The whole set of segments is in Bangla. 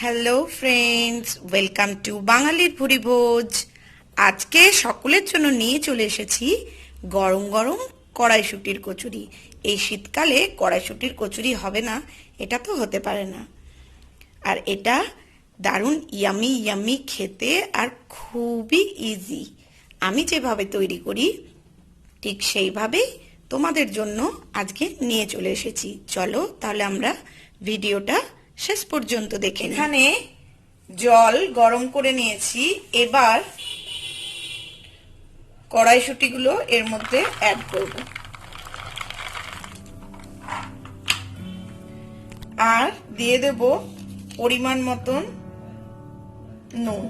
হ্যালো ফ্রেন্ডস, ওয়েলকাম টু বাঙালির ভুরি ভোজ। আজকে সকলের জন্য নিয়ে চলে এসেছি গরম গরম কড়াইশুঁটির কচুরি। এই শীতকালে কড়াইশুঁটির কচুরি হবে না, এটা তো হতে পারে না। আর এটা দারুণ ইয়ামি ইয়ামি খেতে, আর খুবই ইজি। আমি যেভাবে তৈরি করি ঠিক সেইভাবেই তোমাদের জন্য আজকে নিয়ে চলে এসেছি। চলো তাহলে আমরা ভিডিওটা শেষ পর্যন্ত দেখে নিই। এখানে জল গরম করে নিয়েছি, এবার কড়াইশুঁটিগুলো এর মধ্যে অ্যাড করব আর দিয়ে দেব পরিমাণ মতন নুন।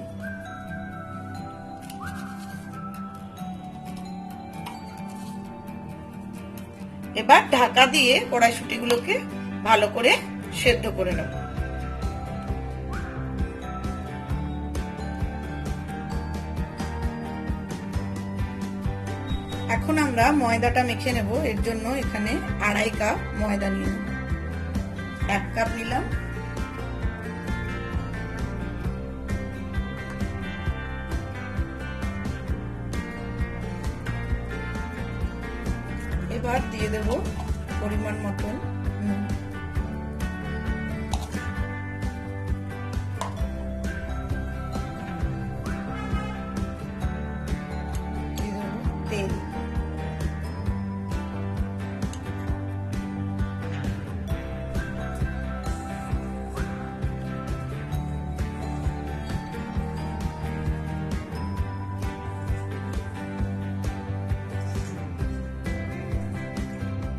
এবার ঢাকা দিয়ে কড়াইশুঁটিগুলোকে ভালো করে সেদ্ধ করে নেব। এখন আমরা ময়দাটা মেখে নেব। এর জন্য এখানে 2.5 কাপ ময়দা নিয়ে নেব। 1 কাপ নিলাম, এবার দিয়ে দেব পরিমাণ মতন নুন। তেল,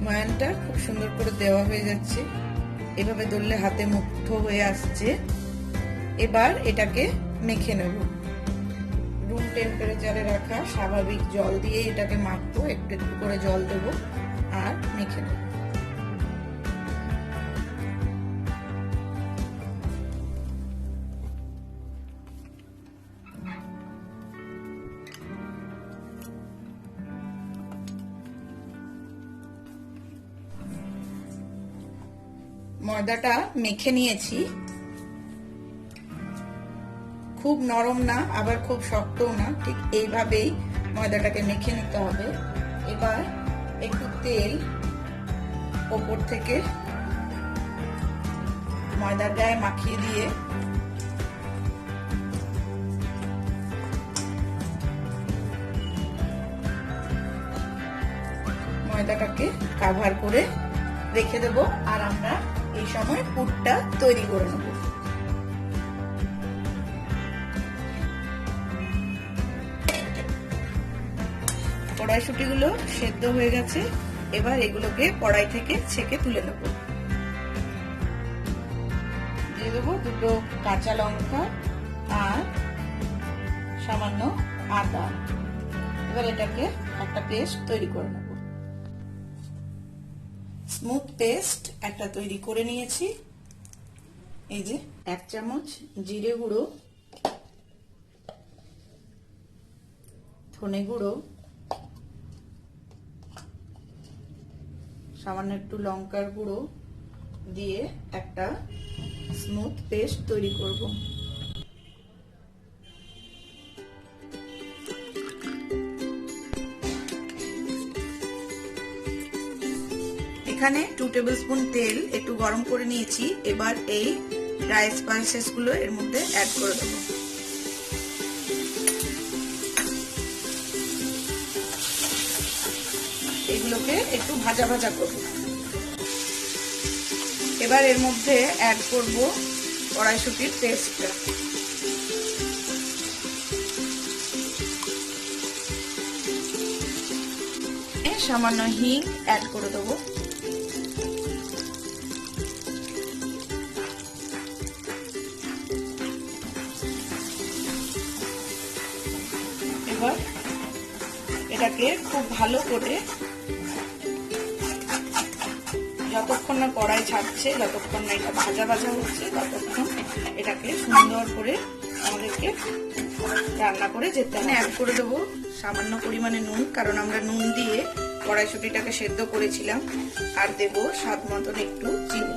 ময়ানটা খুব সুন্দর করে দেওয়া হয়ে যাচ্ছে, এভাবে দললে হাতে মুঠো হয়ে আসছে। এবার এটাকে মেখে নেব। রুম টেম্পারেচারে রাখা স্বাভাবিক জল দিয়ে এটাকে মাখবো। একটু একটু করে জল দেব আর মেখে নেব। ময়দাটা মেখে নিয়েছি, খুব নরম না আবার খুব শক্তও না, ঠিক এইভাবেই ময়দাটাকে মেখে নিতে হবে। এবার একটু তেল ওপর থেকে ময়দার গায়ে মাখিয়ে দিয়ে ময়দাটাকে কাভার করে রেখে দেব। আর আমরা এই সময় পুরটা তৈরি করে নেব। কড়াইশুঁটিগুলো সেদ্ধ হয়ে গেছে, এবার এগুলোকে কড়াই থেকে ছেঁকে তুলে নেব। দিয়ে দেবো 2 কাঁচা লঙ্কা আর সামান্য আদা। এবার এটাকে একটা পেস্ট তৈরি করে নেব। স্মুথ পেস্ট একটা তৈরি করে নিয়েছি। এই যে 1 চামচ জিরে গুঁড়ো, ধনে গুঁড়ো, সামান্য একটু লঙ্কার গুঁড়ো দিয়ে একটা স্মুথ পেস্ট তৈরি করব। এখানে 2 টেবিল স্পুন তেল একটু গরম করে নিয়েছি। এবার এই ড্রাই স্পাইসেস গুলো এর মধ্যে অ্যাড করে দেব। এগুলোকে একটু ভাজা ভাজা করব। এবার এর মধ্যে অ্যাড করব কড়াইশুঁটির পেস্টটা। সামান্য হিং অ্যাড করে দেবো। এবার এটাকে খুব ভালো করে, যতক্ষণ না কড়াই ছাড়ছে, যতক্ষণ না এটা ভাজা ভাজা হচ্ছে, ততক্ষণ এটাকে সুন্দর করে আমাদেরকে রান্না করে যেতে হবে। অ্যাড করে দেবো সামান্য পরিমাণে নুন, কারণ আমরা নুন দিয়ে কড়াইশুঁটিটাকে সেদ্ধ করেছিলাম। আর দেব স্বাদ মতন একটু চিনি।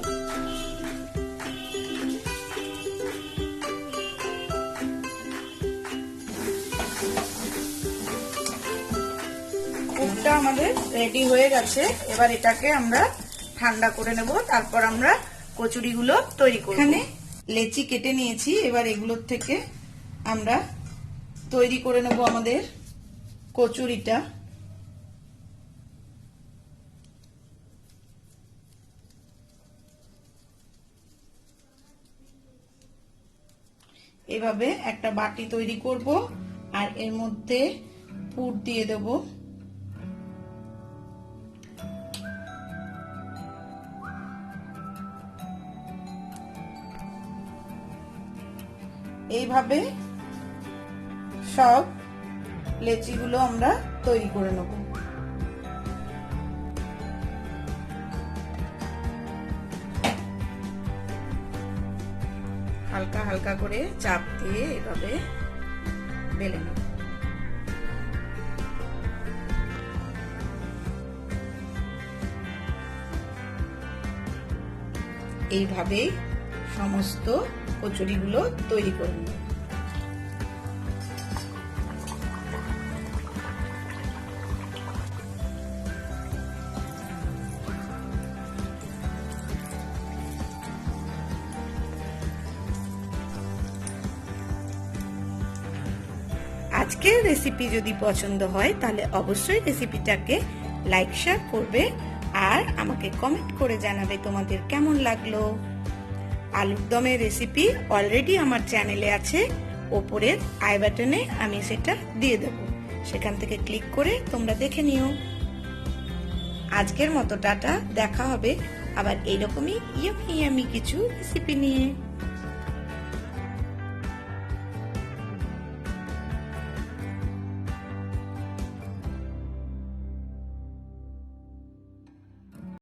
আমাদের রেডি হয়ে গেছে। এবার এটাকে আমরা ঠান্ডা করে নেব, তারপর আমরা কচুরিগুলো তৈরি করব। এখানে লেচি কেটে নিয়েছি, এবার এগুলোর থেকে আমরা তৈরি করে নেব আমাদের কচুরিটা। এভাবে একটা বাটি তৈরি করব আর এর মধ্যে পুর দিয়ে দেব। এইভাবে সব লেচিগুলো আমরা তৈরি করে নেব। হালকা হালকা করে চাপ দিয়ে এভাবে বেলে নেব। এইভাবে সমস্ত কচুরিগুলো তৈরি করে নেব। আজকের রেসিপি যদি পছন্দ হয় তাহলে অবশ্যই রেসিপিটাকে লাইক শেয়ার করবে আর আমাকে কমেন্ট করে জানাবে তোমাদের কেমন লাগলো। আলুর দমের রেসিপি অলরেডি আমার চ্যানেলে আছে, ওপরের আই বাটনে আমি সেটা দিয়ে দেব, সেখান থেকে ক্লিক করে তোমরা দেখে নিও। আজকের মতো টাটা, দেখা হবে আবার এইরকমই ইয়ামি কিছু রেসিপি নিয়ে।